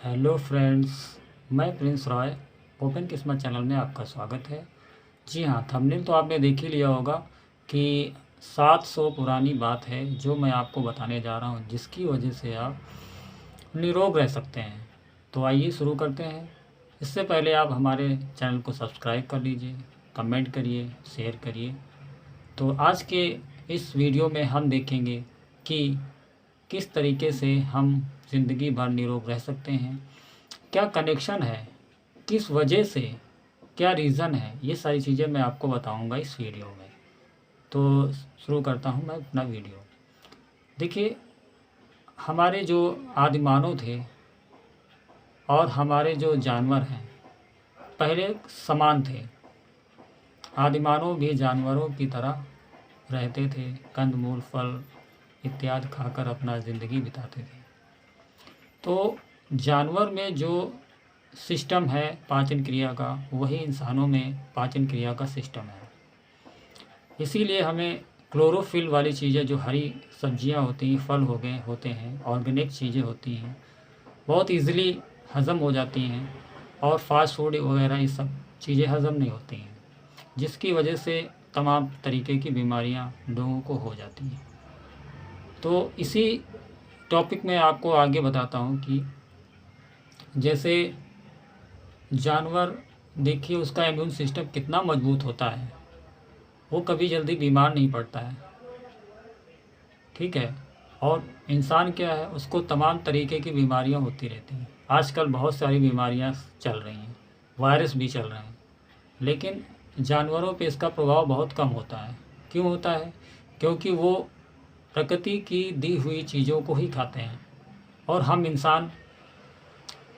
Hello friends, मैं prince Roy. Open किस्मत channel में आपका स्वागत है। जी हाँ, थंबनेल तो आपने देख ही लिया होगा कि 700 पुरानी बात है जो मैं आपको बताने जा रहा हूँ, जिसकी वजह से आप निरोग रह सकते हैं। तो आइए शुरू करते हैं। इससे पहले आप हमारे चैनल को सब्सक्राइब कर लीजिए, कमेंट करिए, शेयर करिए। तो आज के इस वीडियो में हम देखेंगे कि किस तरीके से हम ज़िंदगी भर निरोग रह सकते हैं, क्या कनेक्शन है, किस वजह से, क्या रीज़न है, ये सारी चीज़ें मैं आपको बताऊंगा इस वीडियो में। तो शुरू करता हूँ मैं अपना वीडियो। देखिए, हमारे जो आदिमानव थे और हमारे जो जानवर हैं पहले समान थे। आदिमानव भी जानवरों की तरह रहते थे, कंदमूल, फल इत्यादि खाकर अपना ज़िंदगी बिताते थे। तो जानवर में जो सिस्टम है पाचन क्रिया का, वही इंसानों में पाचन क्रिया का सिस्टम है। इसीलिए हमें क्लोरोफिल वाली चीज़ें, जो हरी सब्जियां होती हैं, फल हो गए होते हैं, ऑर्गेनिक चीज़ें होती हैं, बहुत इजीली हज़म हो जाती हैं। और फास्ट फूड वगैरह ये सब चीज़ें हज़म नहीं होती हैं, जिसकी वजह से तमाम तरीके की बीमारियां लोगों को हो जाती हैं। तो इसी टॉपिक में आपको आगे बताता हूँ कि जैसे जानवर, देखिए उसका इम्यून सिस्टम कितना मजबूत होता है, वो कभी जल्दी बीमार नहीं पड़ता है। ठीक है। और इंसान क्या है, उसको तमाम तरीके की बीमारियां होती रहती हैं। आजकल बहुत सारी बीमारियां चल रही हैं, वायरस भी चल रहे हैं, लेकिन जानवरों पे इसका प्रभाव बहुत कम होता है। क्यों होता है? क्योंकि वो प्रकृति की दी हुई चीज़ों को ही खाते हैं, और हम इंसान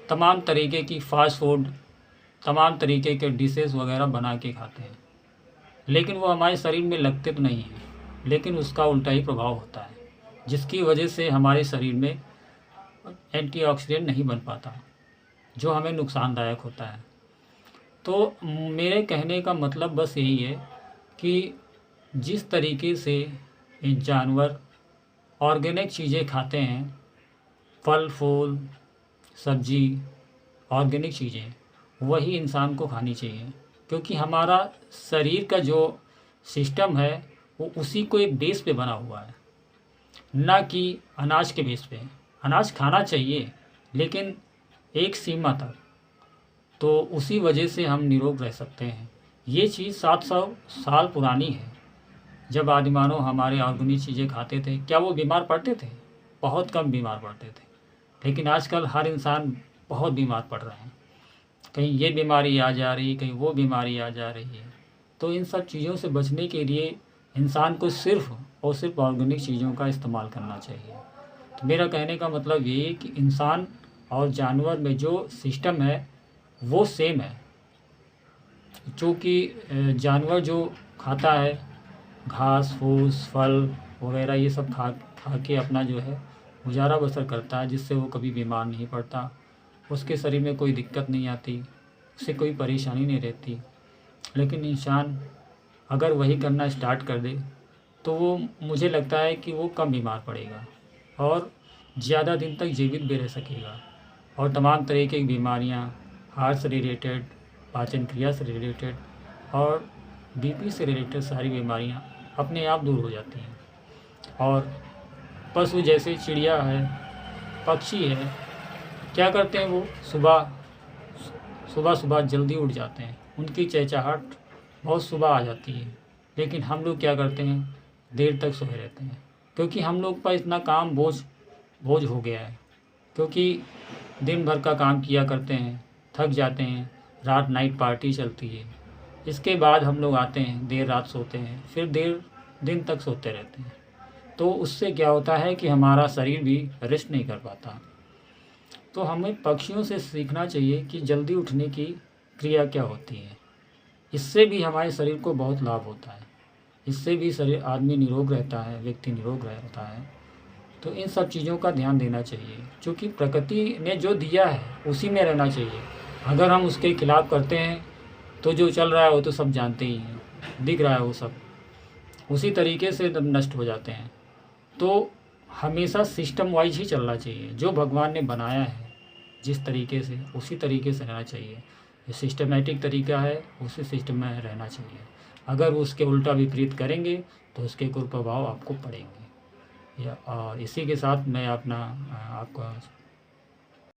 तमाम तरीके की फास्ट फूड, तमाम तरीके के डिशेस वगैरह बना के खाते हैं, लेकिन वो हमारे शरीर में लगते तो नहीं हैं, लेकिन उसका उल्टा ही प्रभाव होता है, जिसकी वजह से हमारे शरीर में एंटीऑक्सीडेंट नहीं बन पाता, जो हमें नुकसानदायक होता है। तो मेरे कहने का मतलब बस यही है कि जिस तरीके से ये जानवर ऑर्गेनिक चीज़ें खाते हैं, फल फूल सब्जी, ऑर्गेनिक चीज़ें, वही इंसान को खानी चाहिए। क्योंकि हमारा शरीर का जो सिस्टम है वो उसी को एक बेस पे बना हुआ है, ना कि अनाज के बेस पे। अनाज खाना चाहिए, लेकिन एक सीमा तक। तो उसी वजह से हम निरोग रह सकते हैं। ये चीज़ 700 साल पुरानी है। जब आदिमानव हमारे ऑर्गेनिक चीज़ें खाते थे, क्या वो बीमार पड़ते थे? बहुत कम बीमार पड़ते थे। लेकिन आजकल हर इंसान बहुत बीमार पड़ रहे हैं। कहीं ये बीमारी आ जा रही, कहीं वो बीमारी आ जा रही है। तो इन सब चीज़ों से बचने के लिए इंसान को सिर्फ़ और सिर्फ ऑर्गेनिक चीज़ों का इस्तेमाल करना चाहिए। तो मेरा कहने का मतलब ये है कि इंसान और जानवर में जो सिस्टम है वो सेम है। चूँकि जानवर जो खाता है घास फूस फल वगैरह, ये सब खा खा के अपना जो है गुजारा बसर करता है, जिससे वो कभी बीमार नहीं पड़ता, उसके शरीर में कोई दिक्कत नहीं आती, उसे कोई परेशानी नहीं रहती। लेकिन इंसान अगर वही करना स्टार्ट कर दे तो वो, मुझे लगता है कि वो कम बीमार पड़ेगा और ज़्यादा दिन तक जीवित भी रह सकेगा। और तमाम तरीके की बीमारियाँ, हार्ट से रिलेटेड, पाचन क्रिया से रिलेटेड और बीपी से रिलेटेड सारी बीमारियाँ अपने आप दूर हो जाती हैं। और पशु जैसे चिड़िया है, पक्षी है, क्या करते हैं वो सुबह सुबह सुबह जल्दी उठ जाते हैं, उनकी चहचहाट बहुत सुबह आ जाती है। लेकिन हम लोग क्या करते हैं, देर तक सोए रहते हैं, क्योंकि हम लोग पर इतना काम बोझ बोझ हो गया है। क्योंकि दिन भर का काम किया करते हैं, थक जाते हैं, रात नाइट पार्टी चलती है, इसके बाद हम लोग आते हैं, देर रात सोते हैं, फिर देर दिन तक सोते रहते हैं। तो उससे क्या होता है कि हमारा शरीर भी रेस्ट नहीं कर पाता। तो हमें पक्षियों से सीखना चाहिए कि जल्दी उठने की क्रिया क्या होती है। इससे भी हमारे शरीर को बहुत लाभ होता है, इससे भी शरीर, आदमी निरोग रहता है, व्यक्ति निरोग रहता है। तो इन सब चीज़ों का ध्यान देना चाहिए, क्योंकि प्रकृति ने जो दिया है उसी में रहना चाहिए। अगर हम उसके खिलाफ़ करते हैं तो जो चल रहा है वो तो सब जानते ही हैं, दिख रहा है, वो सब उसी तरीके से नष्ट हो जाते हैं। तो हमेशा सिस्टम वाइज ही चलना चाहिए। जो भगवान ने बनाया है जिस तरीके से उसी तरीके से रहना चाहिए। ये सिस्टमेटिक तरीका है, उसी सिस्टम में रहना चाहिए। अगर उसके उल्टा विपरीत करेंगे तो उसके कुप्रभाव आपको पड़ेंगे। और इसी के साथ मैं अपना आपका